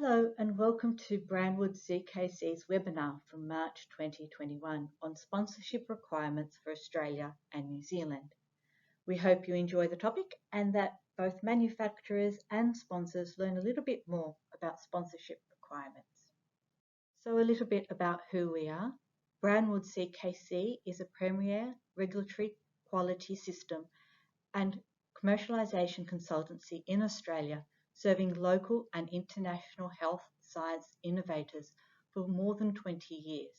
Hello and welcome to Brandwood CKC's webinar from March 2021 on sponsorship requirements for Australia and New Zealand. We hope you enjoy the topic and that both manufacturers and sponsors learn a little bit more about sponsorship requirements. So a little bit about who we are. Brandwood CKC is a premier regulatory quality system and commercialisation consultancy in Australia, serving local and international health science innovators for more than 20 years.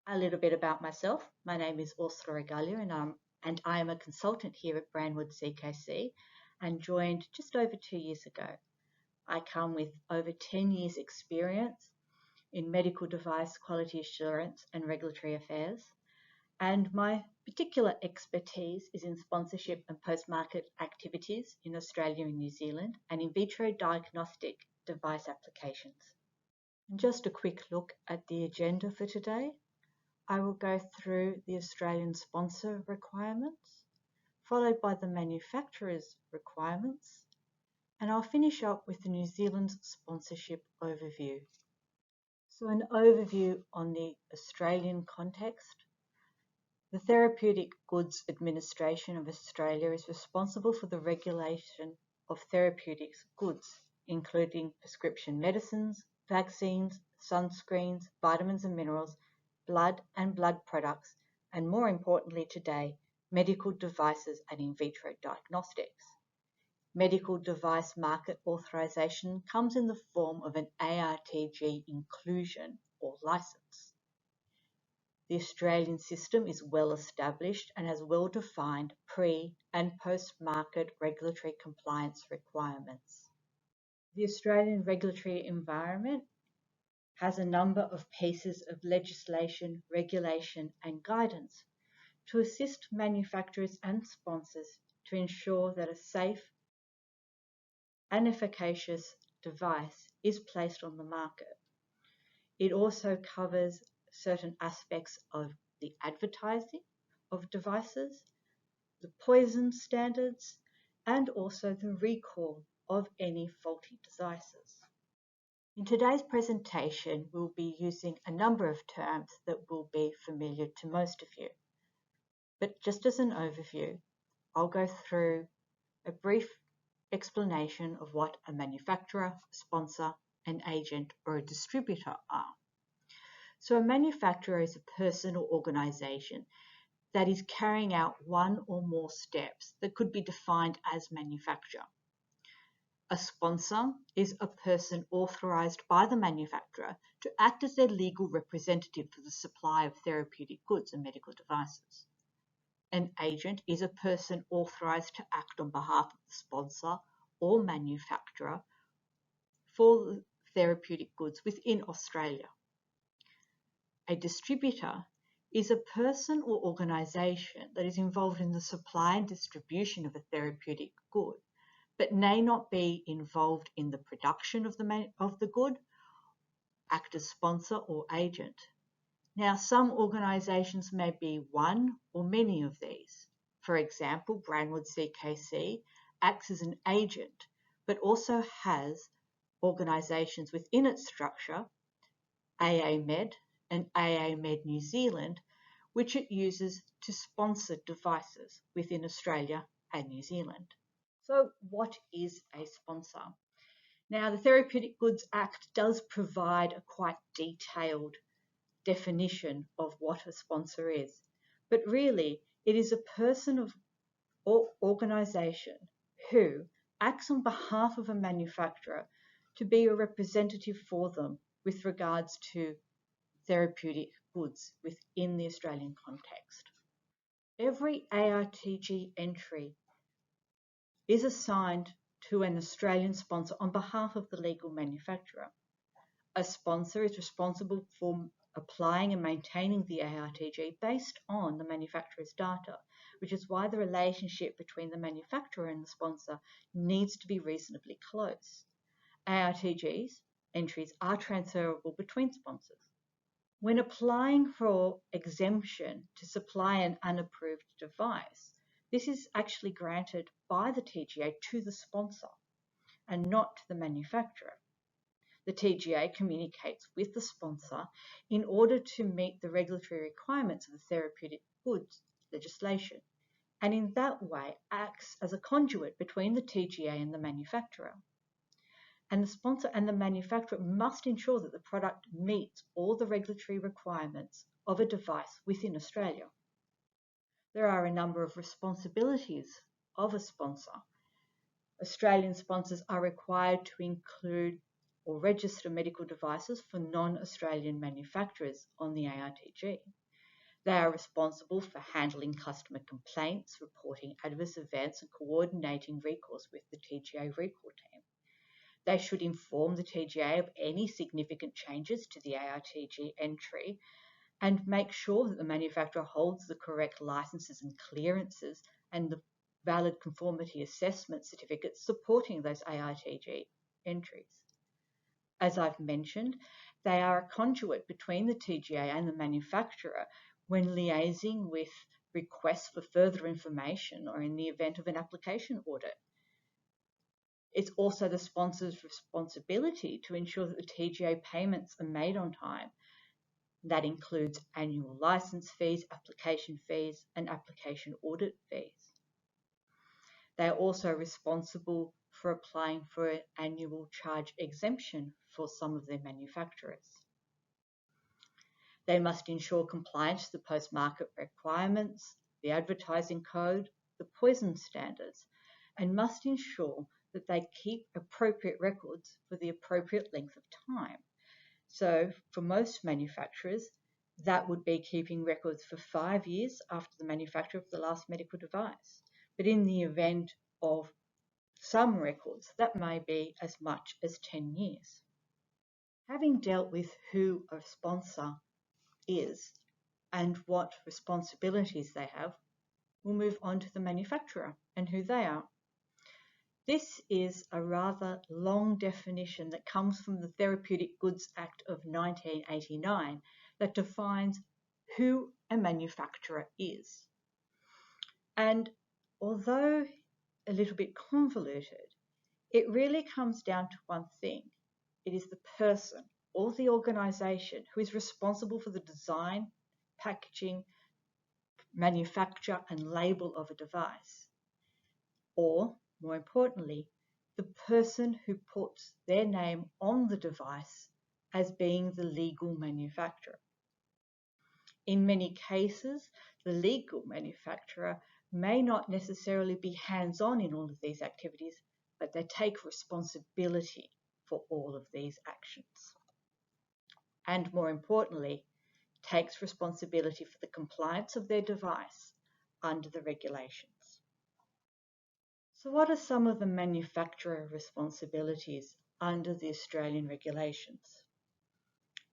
A little bit about myself. My name is Ursula Regalia and I am a consultant here at Brandwood CKC and joined just over 2 years ago. I come with over 10 years experience in medical device quality assurance and regulatory affairs, and my particular expertise is in sponsorship and post-market activities in Australia and New Zealand and in vitro diagnostic device applications. And just a quick look at the agenda for today. I will go through the Australian sponsor requirements, followed by the manufacturer's requirements, and I'll finish up with the New Zealand sponsorship overview. So an overview on the Australian context. The Therapeutic Goods Administration of Australia is responsible for the regulation of therapeutic goods, including prescription medicines, vaccines, sunscreens, vitamins and minerals, blood and blood products, and more importantly today, medical devices and in vitro diagnostics. Medical device market authorisation comes in the form of an ARTG inclusion or licence. The Australian system is well established and has well-defined pre- and post-market regulatory compliance requirements. The Australian regulatory environment has a number of pieces of legislation, regulation and guidance to assist manufacturers and sponsors to ensure that a safe and efficacious device is placed on the market. It also covers certain aspects of the advertising of devices, the poison standards, and also the recall of any faulty devices. In today's presentation, we'll be using a number of terms that will be familiar to most of you. But just as an overview, I'll go through a brief explanation of what a manufacturer, sponsor, an agent, or a distributor are. So a manufacturer is a person or organisation that is carrying out one or more steps that could be defined as manufacture. A sponsor is a person authorised by the manufacturer to act as their legal representative for the supply of therapeutic goods and medical devices. An agent is a person authorised to act on behalf of the sponsor or manufacturer for therapeutic goods within Australia. A distributor is a person or organisation that is involved in the supply and distribution of a therapeutic good, but may not be involved in the production of the good, act as sponsor or agent. Now, some organisations may be one or many of these. For example, Brandwood CKC acts as an agent, but also has organisations within its structure, AAMed and AAMed New Zealand, which it uses to sponsor devices within Australia and New Zealand. So what is a sponsor? Now, the Therapeutic Goods Act does provide a quite detailed definition of what a sponsor is, but really it is a person or organisation who acts on behalf of a manufacturer to be a representative for them with regards to therapeutic goods within the Australian context. Every ARTG entry is assigned to an Australian sponsor on behalf of the legal manufacturer. A sponsor is responsible for applying and maintaining the ARTG based on the manufacturer's data, which is why the relationship between the manufacturer and the sponsor needs to be reasonably close. ARTGs entries are transferable between sponsors. When applying for exemption to supply an unapproved device, this is actually granted by the TGA to the sponsor and not to the manufacturer. the TGA communicates with the sponsor in order to meet the regulatory requirements of the therapeutic goods legislation, and in that way acts as a conduit between the TGA and the manufacturer. And the sponsor and the manufacturer must ensure that the product meets all the regulatory requirements of a device within Australia. There are a number of responsibilities of a sponsor. Australian sponsors are required to include or register medical devices for non-Australian manufacturers on the ARTG. They are responsible for handling customer complaints, reporting adverse events, and coordinating recalls with the TGA recall team. They should inform the TGA of any significant changes to the ARTG entry and make sure that the manufacturer holds the correct licenses and clearances and the valid conformity assessment certificates supporting those ARTG entries. As I've mentioned, they are a conduit between the TGA and the manufacturer when liaising with requests for further information or in the event of an application audit. It's also the sponsor's responsibility to ensure that the TGA payments are made on time. That includes annual license fees, application fees, and application audit fees. They are also responsible for applying for an annual charge exemption for some of their manufacturers. They must ensure compliance to the post-market requirements, the advertising code, the poison standards, and must ensure that they keep appropriate records for the appropriate length of time. So for most manufacturers, that would be keeping records for 5 years after the manufacture of the last medical device. But in the event of some records, that may be as much as 10 years. Having dealt with who a sponsor is and what responsibilities they have, we'll move on to the manufacturer and who they are. This is a rather long definition that comes from the Therapeutic Goods Act of 1989 that defines who a manufacturer is. And although a little bit convoluted, it really comes down to one thing. It is the person or the organisation who is responsible for the design, packaging, manufacture and label of a device. Or, more importantly, the person who puts their name on the device as being the legal manufacturer. In many cases, the legal manufacturer may not necessarily be hands-on in all of these activities, but they take responsibility for all of these actions. And more importantly, takes responsibility for the compliance of their device under the regulations. So what are some of the manufacturer responsibilities under the Australian regulations?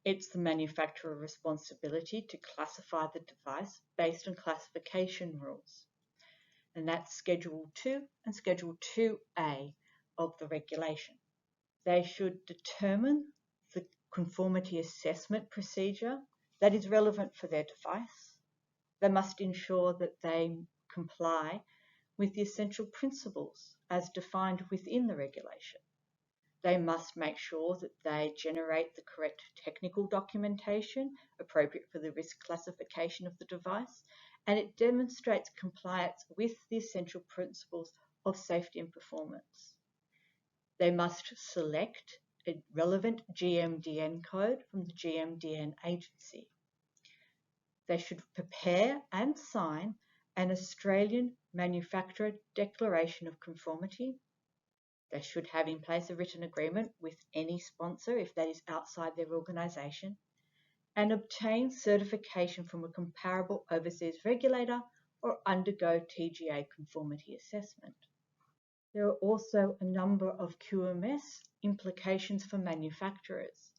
It's the manufacturer responsibility to classify the device based on classification rules. And that's Schedule 2 and Schedule 2A of the regulation. They should determine the conformity assessment procedure that is relevant for their device. They must ensure that they comply with the essential principles as defined within the regulation. They must make sure that they generate the correct technical documentation appropriate for the risk classification of the device, and it demonstrates compliance with the essential principles of safety and performance. They must select a relevant GMDN code from the GMDN agency. They should prepare and sign an Australian Manufacturer Declaration of Conformity. They should have in place a written agreement with any sponsor if that is outside their organisation, and obtain certification from a comparable overseas regulator or undergo TGA conformity assessment. There are also a number of QMS implications for manufacturers.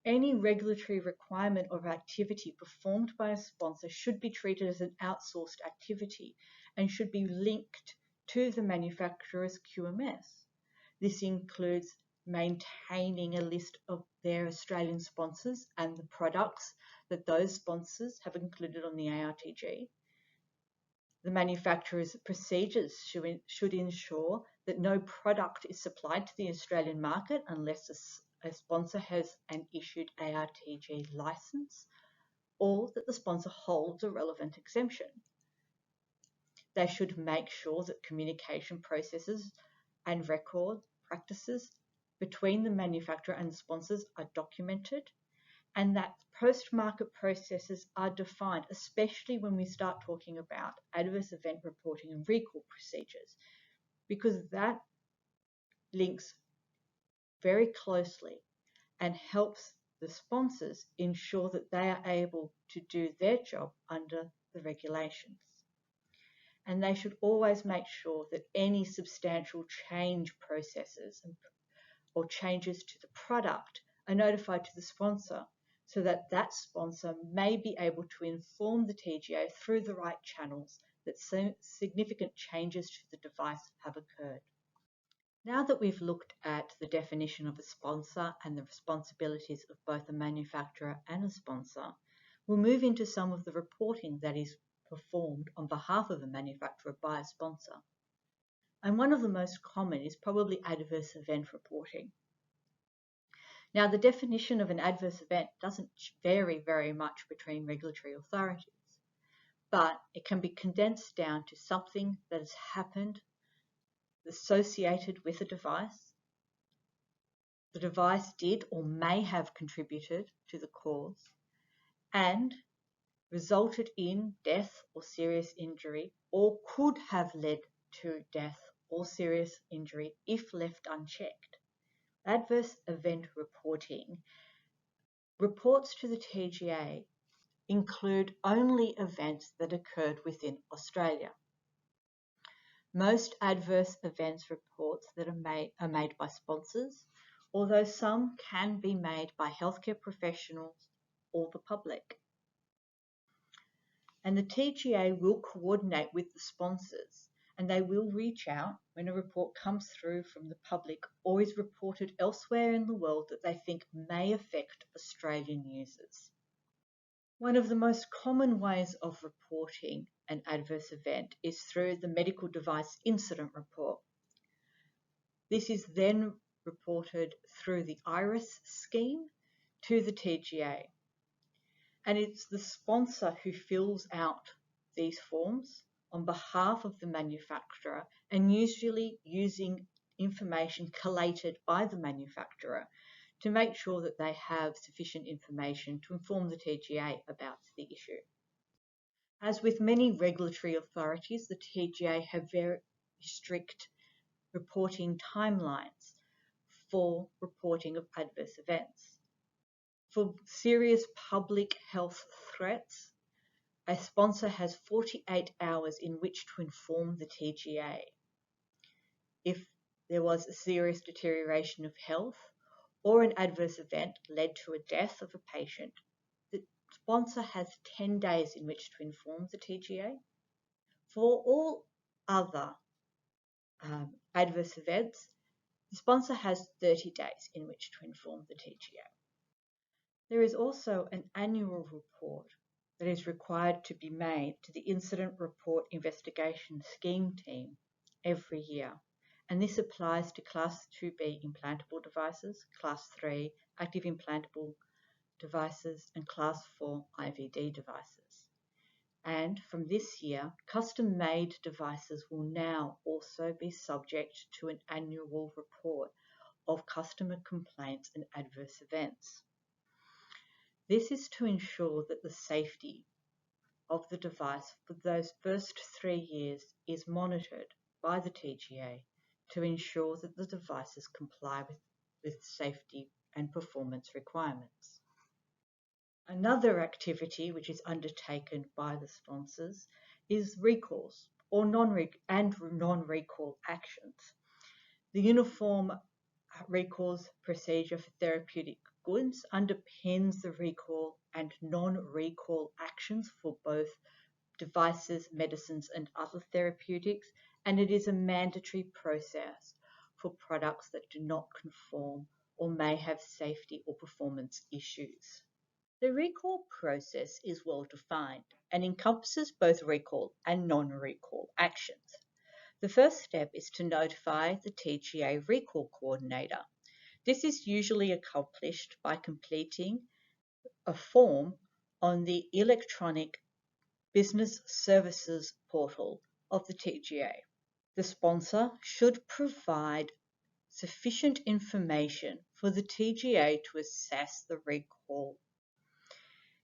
Any regulatory requirement or activity performed by a sponsor should be treated as an outsourced activity and should be linked to the manufacturer's QMS. This includes maintaining a list of their Australian sponsors and the products that those sponsors have included on the ARTG. The manufacturer's procedures should ensure that no product is supplied to the Australian market unless a sponsor has an issued ARTG license or that the sponsor holds a relevant exemption. They should make sure that communication processes and record practices between the manufacturer and the sponsors are documented, and that post-market processes are defined, especially when we start talking about adverse event reporting and recall procedures, because that links very closely and helps the sponsors ensure that they are able to do their job under the regulations. And they should always make sure that any substantial change processes or changes to the product are notified to the sponsor so that that sponsor may be able to inform the TGA through the right channels that significant changes to the device have occurred. Now that we've looked at the definition of a sponsor and the responsibilities of both a manufacturer and a sponsor, we'll move into some of the reporting that is performed on behalf of a manufacturer by a sponsor. And one of the most common is probably adverse event reporting. Now, the definition of an adverse event doesn't vary very much between regulatory authorities, but it can be condensed down to something that has happened associated with a device. The device did or may have contributed to the cause and resulted in death or serious injury, or could have led to death or serious injury if left unchecked. Adverse event reporting reports to the TGA include only events that occurred within Australia. Most adverse events reports that are made by sponsors, although some can be made by healthcare professionals or the public. And the TGA will coordinate with the sponsors, and they will reach out when a report comes through from the public or is reported elsewhere in the world that they think may affect Australian users. One of the most common ways of reporting an adverse event is through the Medical Device Incident Report. This is then reported through the IRIS scheme to the TGA. And it's the sponsor who fills out these forms on behalf of the manufacturer, and usually using information collated by the manufacturer to make sure that they have sufficient information to inform the TGA about the issue. As with many regulatory authorities, the TGA have very strict reporting timelines for reporting of adverse events. For serious public health threats, a sponsor has 48 hours in which to inform the TGA. If there was a serious deterioration of health or an adverse event led to a death of a patient, the sponsor has 10 days in which to inform the TGA. For all other adverse events, the sponsor has 30 days in which to inform the TGA. There is also an annual report that is required to be made to the Incident Report Investigation Scheme team every year, and this applies to Class 2B implantable devices, Class 3 active implantable devices, and Class 4 IVD devices. And from this year, custom-made devices will now also be subject to an annual report of customer complaints and adverse events. This is to ensure that the safety of the device for those first 3 years is monitored by the TGA to ensure that the devices comply with safety and performance requirements. Another activity which is undertaken by the sponsors is recalls or non-recall actions. The Uniform Recalls Procedure for Therapeutic Goods underpins the recall and non-recall actions for both devices, medicines, and other therapeutics, and it is a mandatory process for products that do not conform or may have safety or performance issues. The recall process is well defined and encompasses both recall and non-recall actions. The first step is to notify the TGA recall coordinator. This is usually accomplished by completing a form on the electronic business services portal of the TGA. The sponsor should provide sufficient information for the TGA to assess the recall.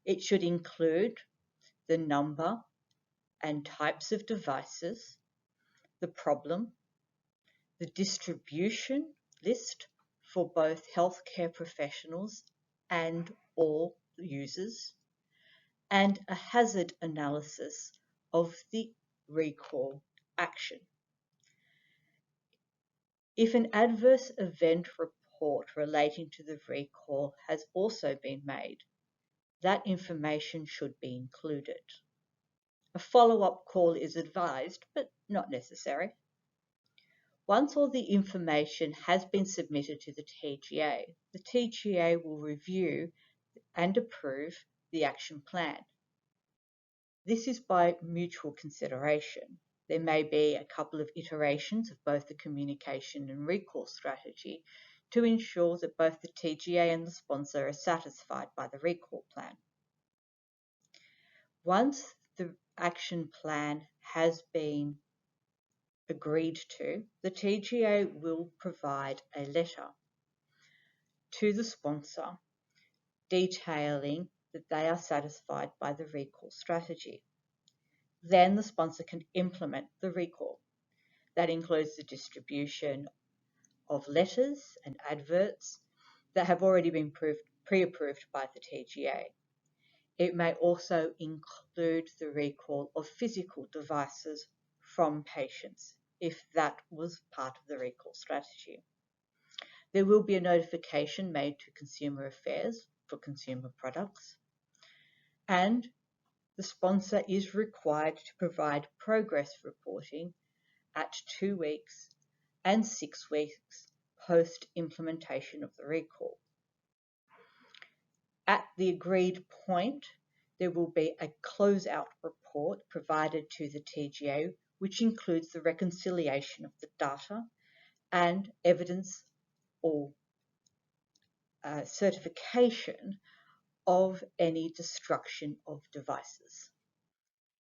It should include the number and types of devices, the problem, the distribution list for both healthcare professionals and all users, and a hazard analysis of the recall action. If an adverse event report relating to the recall has also been made, that information should be included. A follow-up call is advised, but not necessary. Once all the information has been submitted to the TGA will review and approve the action plan. This is by mutual consideration. There may be a couple of iterations of both the communication and recall strategy to ensure that both the TGA and the sponsor are satisfied by the recall plan. Once the action plan has been agreed to, the TGA will provide a letter to the sponsor detailing that they are satisfied by the recall strategy. Then the sponsor can implement the recall. That includes the distribution of letters and adverts that have already been pre-approved by the TGA. It may also include the recall of physical devices from patients, if that was part of the recall strategy. There will be a notification made to Consumer Affairs for consumer products, and the sponsor is required to provide progress reporting at 2 weeks and 6 weeks post-implementation of the recall. At the agreed point, there will be a closeout report provided to the TGA, which includes the reconciliation of the data and evidence or certification of any destruction of devices.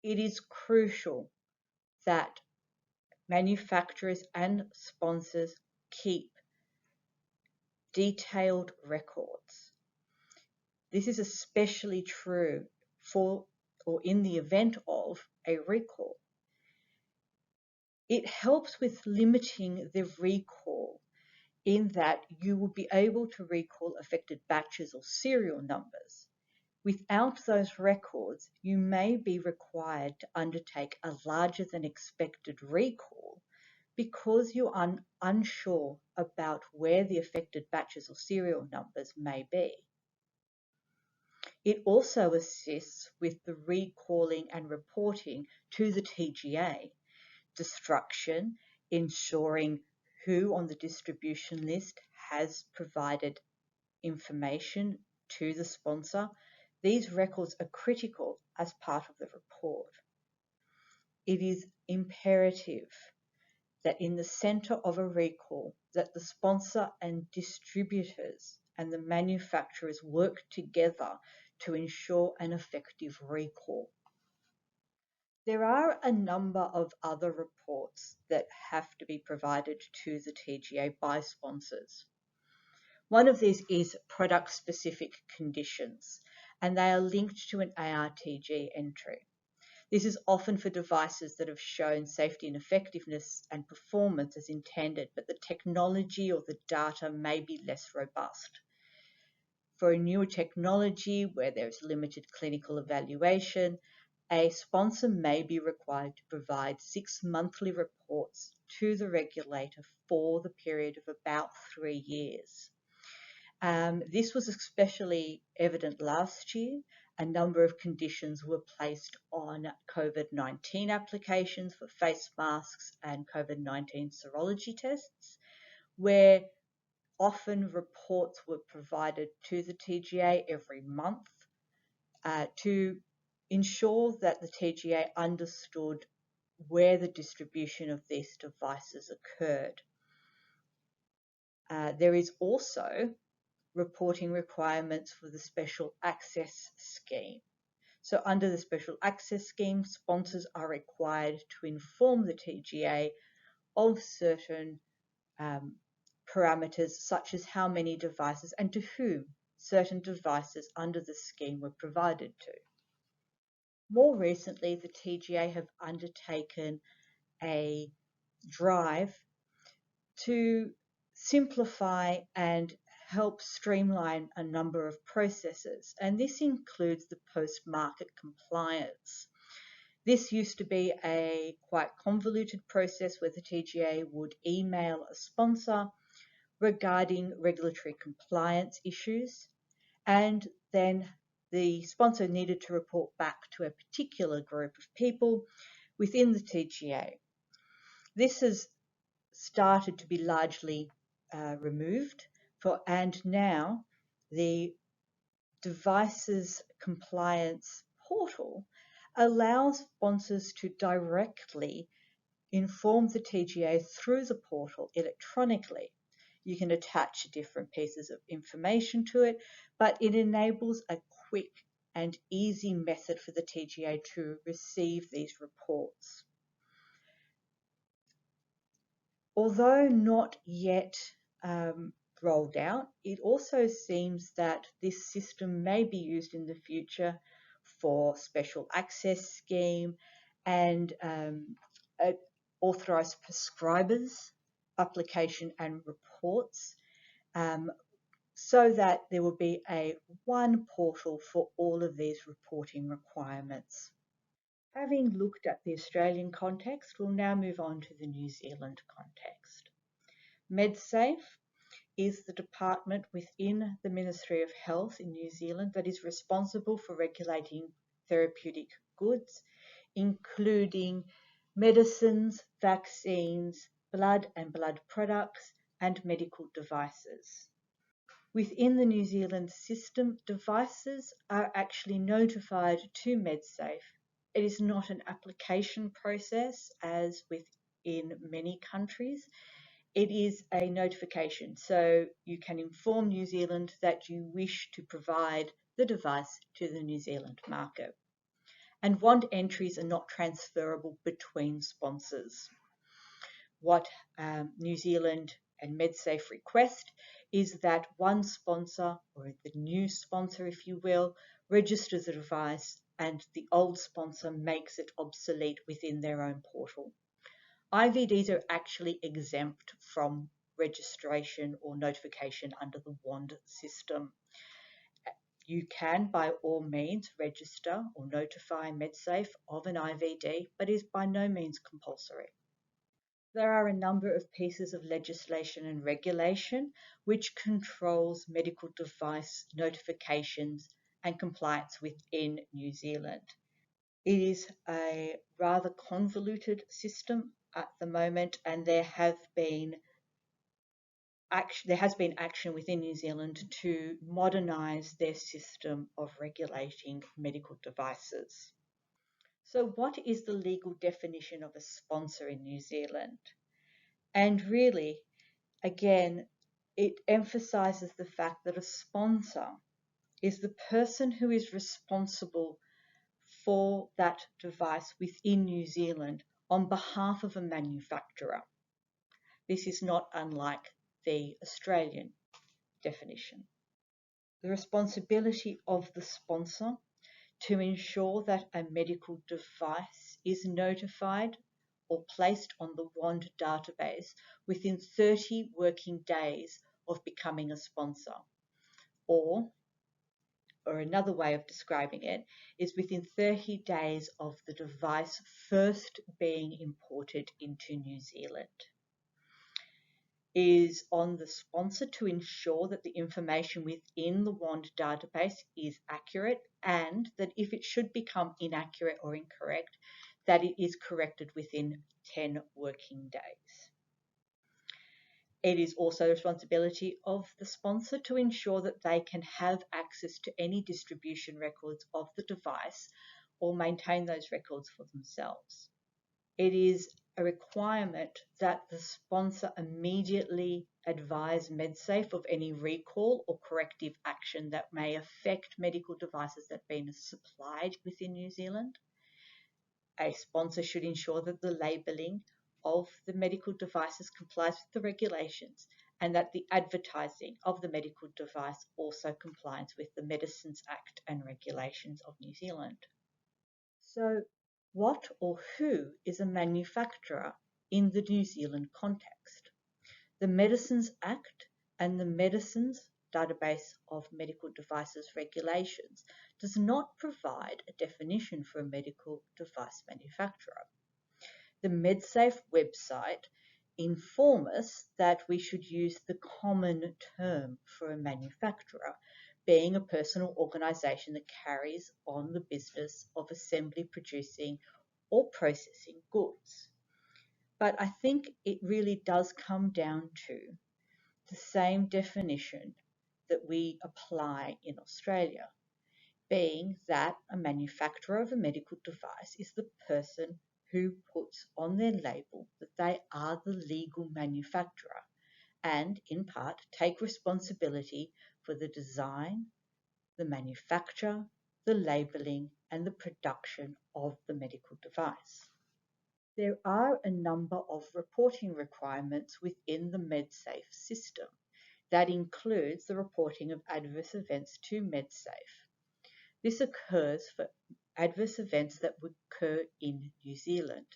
It is crucial that manufacturers and sponsors keep detailed records. This is especially true for or in the event of a recall. It helps with limiting the recall in that you will be able to recall affected batches or serial numbers. Without those records, you may be required to undertake a larger than expected recall because you are unsure about where the affected batches or serial numbers may be. It also assists with the recalling and reporting to the TGA, destruction, ensuring who on the distribution list has provided information to the sponsor. These records are critical as part of the report. It is imperative that in the centre of a recall, that the sponsor and distributors and the manufacturers work together to ensure an effective recall. There are a number of other reports that have to be provided to the TGA by sponsors. One of these is product-specific conditions, and they are linked to an ARTG entry. This is often for devices that have shown safety and effectiveness and performance as intended, but the technology or the data may be less robust. For a newer technology where there is limited clinical evaluation, a sponsor may be required to provide 6 monthly reports to the regulator for the period of about 3 years. This was especially evident last year. A number of conditions were placed on COVID-19 applications for face masks and COVID-19 serology tests, where often reports were provided to the TGA every month to ensure that the TGA understood where the distribution of these devices occurred. There is also reporting requirements for the Special Access Scheme. So under the Special Access Scheme, sponsors are required to inform the TGA of certain parameters, such as how many devices and to whom certain devices under the scheme were provided to. More recently, the TGA have undertaken a drive to simplify and help streamline a number of processes, and this includes the post-market compliance. This used to be a quite convoluted process where the TGA would email a sponsor regarding regulatory compliance issues, and then the sponsor needed to report back to a particular group of people within the TGA. This has started to be largely removed, and now the devices compliance portal allows sponsors to directly inform the TGA through the portal electronically. You can attach different pieces of information to it, but it enables a quick and easy method for the TGA to receive these reports. Although not yet rolled out, it also seems that this system may be used in the future for special access scheme and authorised prescribers application and reports, so that there will be a one portal for all of these reporting requirements. Having looked at the Australian context, we'll now move on to the New Zealand context. MedSafe is the department within the Ministry of Health in New Zealand that is responsible for regulating therapeutic goods, including medicines, vaccines, blood and blood products, and medical devices. Within the New Zealand system, devices are actually notified to MedSafe. It is not an application process as within many countries. It is a notification, so you can inform New Zealand that you wish to provide the device to the New Zealand market. And WAND entries are not transferable between sponsors. What New Zealand and MedSafe request is that one sponsor, or the new sponsor if you will, registers the device and the old sponsor makes it obsolete within their own portal. IVDs are actually exempt from registration or notification under the WAND system. You can, by all means, register or notify MedSafe of an IVD, but is by no means compulsory. There are a number of pieces of legislation and regulation which controls medical device notifications and compliance within New Zealand. It is a rather convoluted system at the moment, and there has been action within New Zealand to modernise their system of regulating medical devices. So what is the legal definition of a sponsor in New Zealand? And really, again, it emphasises the fact that a sponsor is the person who is responsible for that device within New Zealand on behalf of a manufacturer. This is not unlike the Australian definition. The responsibility of the sponsor to ensure that a medical device is notified or placed on the WAND database within 30 working days of becoming a sponsor, or another way of describing it is within 30 days of the device first being imported into New Zealand. It is on the sponsor to ensure that the information within the WAND database is accurate, and that if it should become inaccurate or incorrect, that it is corrected within 10 working days. It is also the responsibility of the sponsor to ensure that they can have access to any distribution records of the device or maintain those records for themselves. It is a requirement that the sponsor immediately advise MedSafe of any recall or corrective action that may affect medical devices that have been supplied within New Zealand. A sponsor should ensure that the labelling of the medical devices complies with the regulations and that the advertising of the medical device also complies with the Medicines Act and regulations of New Zealand. So, what or who is a manufacturer in the New Zealand context? The Medicines Act and the Medicines Database of Medical Devices Regulations does not provide a definition for a medical device manufacturer. The MedSafe website informs us that we should use the common term for a manufacturer, being a person or organisation that carries on the business of assembly, producing or processing goods. But I think it really does come down to the same definition that we apply in Australia, being that a manufacturer of a medical device is the person who puts on their label that they are the legal manufacturer and, in part, take responsibility for the design, the manufacture, the labelling and the production of the medical device. There are a number of reporting requirements within the MedSafe system. That includes the reporting of adverse events to MedSafe. This occurs for adverse events that would occur in New Zealand.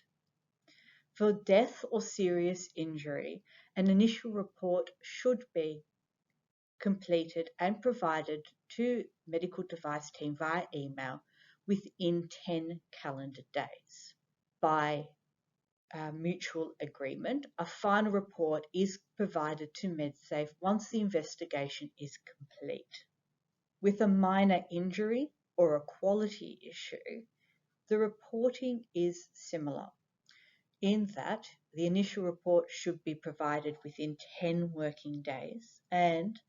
For death or serious injury, an initial report should be completed and provided to medical device team via email within 10 calendar days. By mutual agreement, a final report is provided to MedSafe once the investigation is complete. With a minor injury or a quality issue, the reporting is similar in that the initial report should be provided within 10 working days and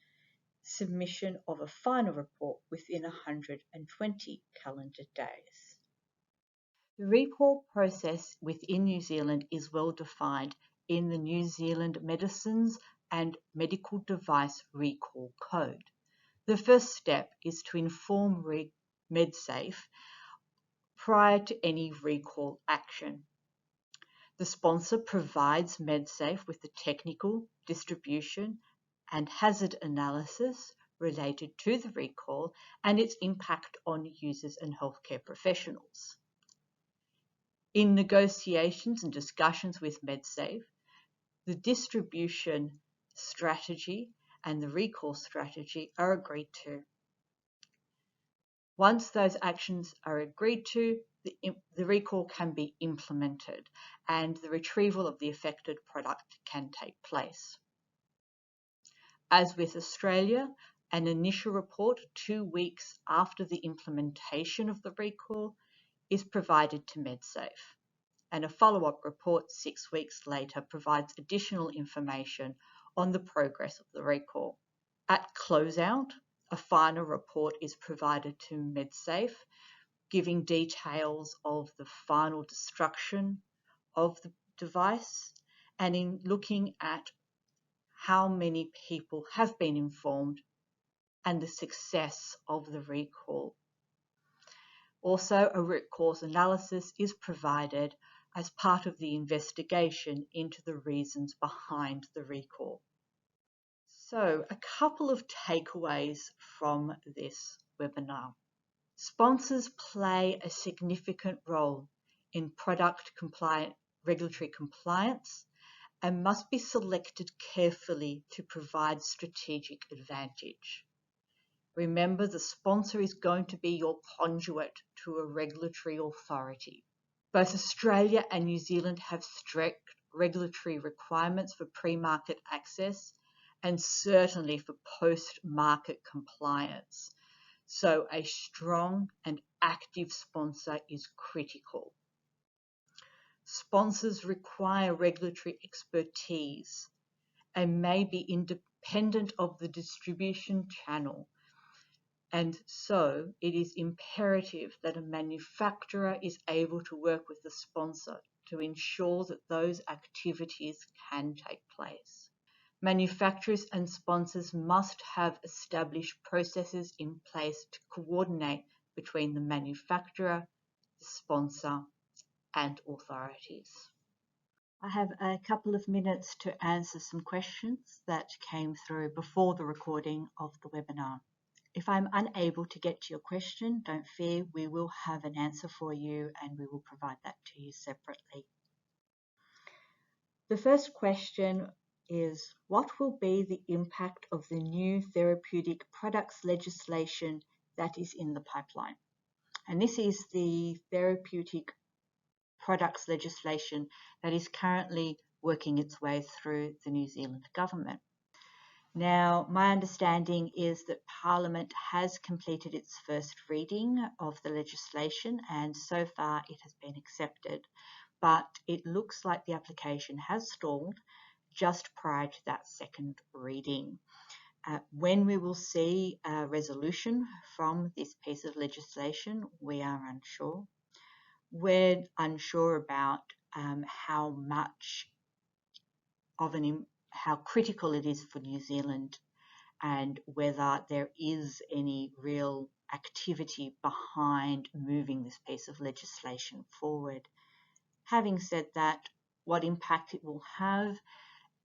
submission of a final report within 120 calendar days. The recall process within New Zealand is well defined in the New Zealand Medicines and Medical Device Recall Code. The first step is to inform MedSafe prior to any recall action. The sponsor provides MedSafe with the technical, distribution, and hazard analysis related to the recall and its impact on users and healthcare professionals. In negotiations and discussions with MedSafe, the distribution strategy and the recall strategy are agreed to. Once those actions are agreed to, the recall can be implemented and the retrieval of the affected product can take place. As with Australia, an initial report 2 weeks after the implementation of the recall is provided to MedSafe, and a follow-up report 6 weeks later provides additional information on the progress of the recall. At closeout, a final report is provided to MedSafe, giving details of the final destruction of the device and in looking at how many people have been informed and the success of the recall. Also, a root cause analysis is provided as part of the investigation into the reasons behind the recall. So, a couple of takeaways from this webinar. Sponsors play a significant role in product regulatory compliance and must be selected carefully to provide strategic advantage. Remember, the sponsor is going to be your conduit to a regulatory authority. Both Australia and New Zealand have strict regulatory requirements for pre-market access and certainly for post-market compliance. So a strong and active sponsor is critical. Sponsors require regulatory expertise and may be independent of the distribution channel. And so it is imperative that a manufacturer is able to work with the sponsor to ensure that those activities can take place. Manufacturers and sponsors must have established processes in place to coordinate between the manufacturer, the sponsor, and authorities. I have a couple of minutes to answer some questions that came through before the recording of the webinar. If I'm unable to get to your question, don't fear, we will have an answer for you and we will provide that to you separately. The first question is, what will be the impact of the new therapeutic products legislation that is in the pipeline? And this is the therapeutic products legislation that is currently working its way through the New Zealand government. Now, my understanding is that Parliament has completed its first reading of the legislation and so far it has been accepted, but it looks like the application has stalled just prior to that second reading. When we will see a resolution from this piece of legislation, we are unsure. We're unsure about how much of how critical it is for New Zealand and whether there is any real activity behind moving this piece of legislation forward. Having said that, what impact it will have,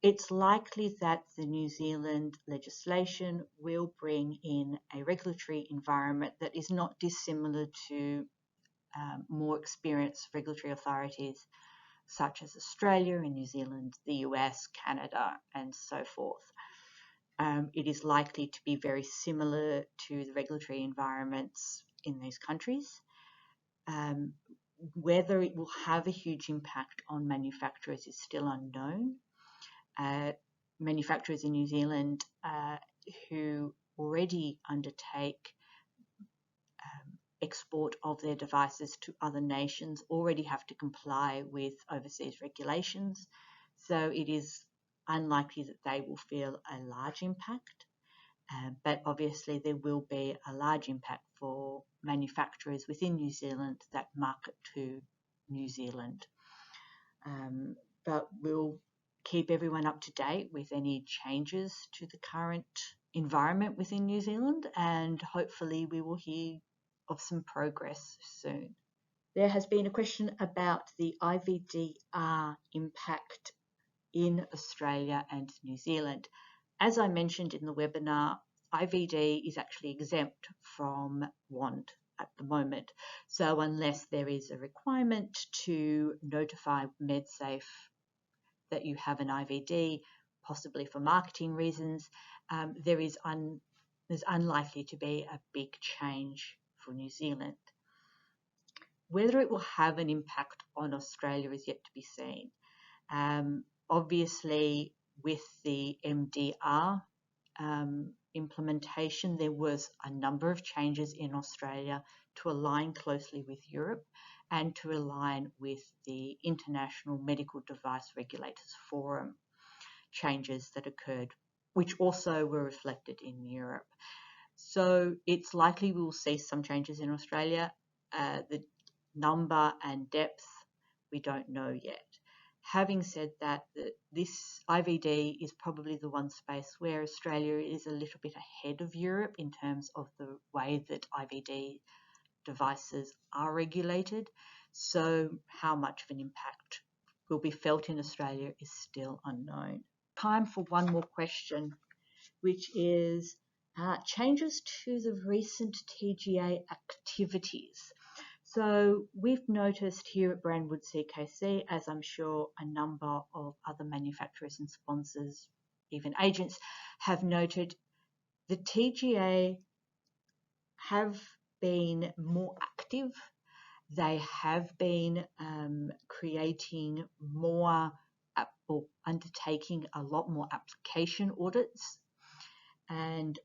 it's likely that the New Zealand legislation will bring in a regulatory environment that is not dissimilar to more experienced regulatory authorities such as Australia and New Zealand, the US, Canada, and so forth. It is likely to be very similar to the regulatory environments in these countries. Whether it will have a huge impact on manufacturers is still unknown. Manufacturers in New Zealand who already undertake export of their devices to other nations already have to comply with overseas regulations, so it is unlikely that they will feel a large impact, but obviously there will be a large impact for manufacturers within New Zealand that market to New Zealand. But we'll keep everyone up to date with any changes to the current environment within New Zealand, and hopefully we will hear of some progress soon. There has been a question about the IVDR impact in Australia and New Zealand. As I mentioned in the webinar, IVD is actually exempt from WAND at the moment. So unless there is a requirement to notify MedSafe that you have an IVD, possibly for marketing reasons, there's unlikely to be a big change for New Zealand. Whether it will have an impact on Australia is yet to be seen. Obviously, with the MDR implementation, there was a number of changes in Australia to align closely with Europe and to align with the International Medical Device Regulators Forum changes that occurred, which also were reflected in Europe. So it's likely we will see some changes in Australia. The number and depth, we don't know yet. Having said that, this IVD is probably the one space where Australia is a little bit ahead of Europe in terms of the way that IVD devices are regulated. So how much of an impact will be felt in Australia is still unknown. Time for one more question, which is changes to the recent TGA activities. So we've noticed here at Brandwood CKC, as I'm sure a number of other manufacturers and sponsors, even agents, have noted, the TGA have been more active. They have been creating more or undertaking a lot more application audits and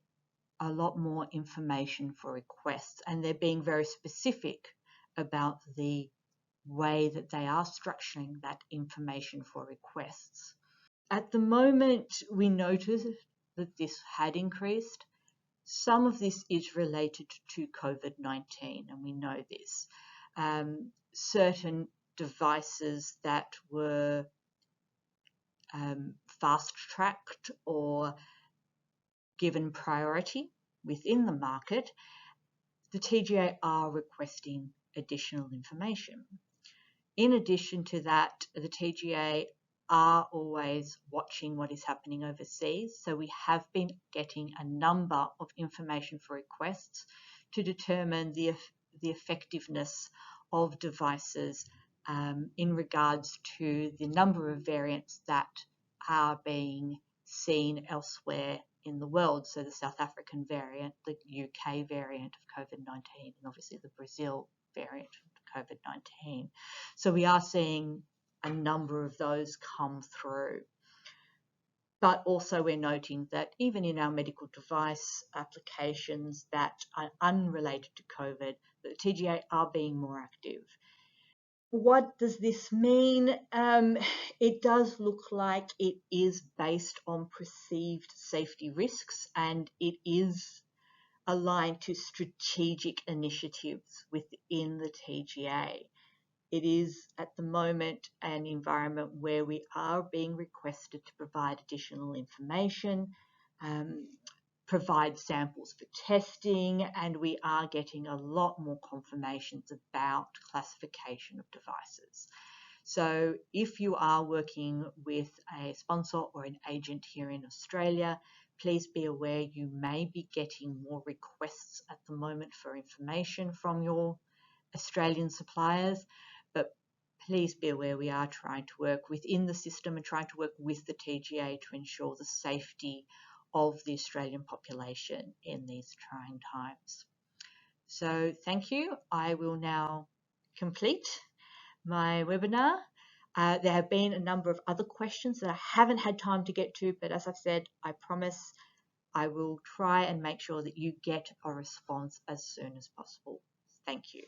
a lot more information for requests, and they're being very specific about the way that they are structuring that information for requests. At the moment, we noticed that this had increased. Some of this is related to COVID-19, and we know this. Certain devices that were fast-tracked or given priority within the market, the TGA are requesting additional information. In addition to that, the TGA are always watching what is happening overseas. So we have been getting a number of information for requests to determine the effectiveness of devices in regards to the number of variants that are being seen elsewhere in the world. So the South African variant, the UK variant of COVID-19, and obviously the Brazil variant of COVID-19. So we are seeing a number of those come through. But also we're noting that even in our medical device applications that are unrelated to COVID, the TGA are being more active. What does this mean? It does look like it is based on perceived safety risks, and it is aligned to strategic initiatives within the TGA. It is at the moment an environment where we are being requested to provide additional information, provide samples for testing, and we are getting a lot more confirmations about classification of devices. So if you are working with a sponsor or an agent here in Australia, please be aware you may be getting more requests at the moment for information from your Australian suppliers, but please be aware we are trying to work within the system and trying to work with the TGA to ensure the safety of the Australian population in these trying times. So thank you. I will now complete my webinar. There have been a number of other questions that I haven't had time to get to, but as I've said, I promise I will try and make sure that you get a response as soon as possible. Thank you.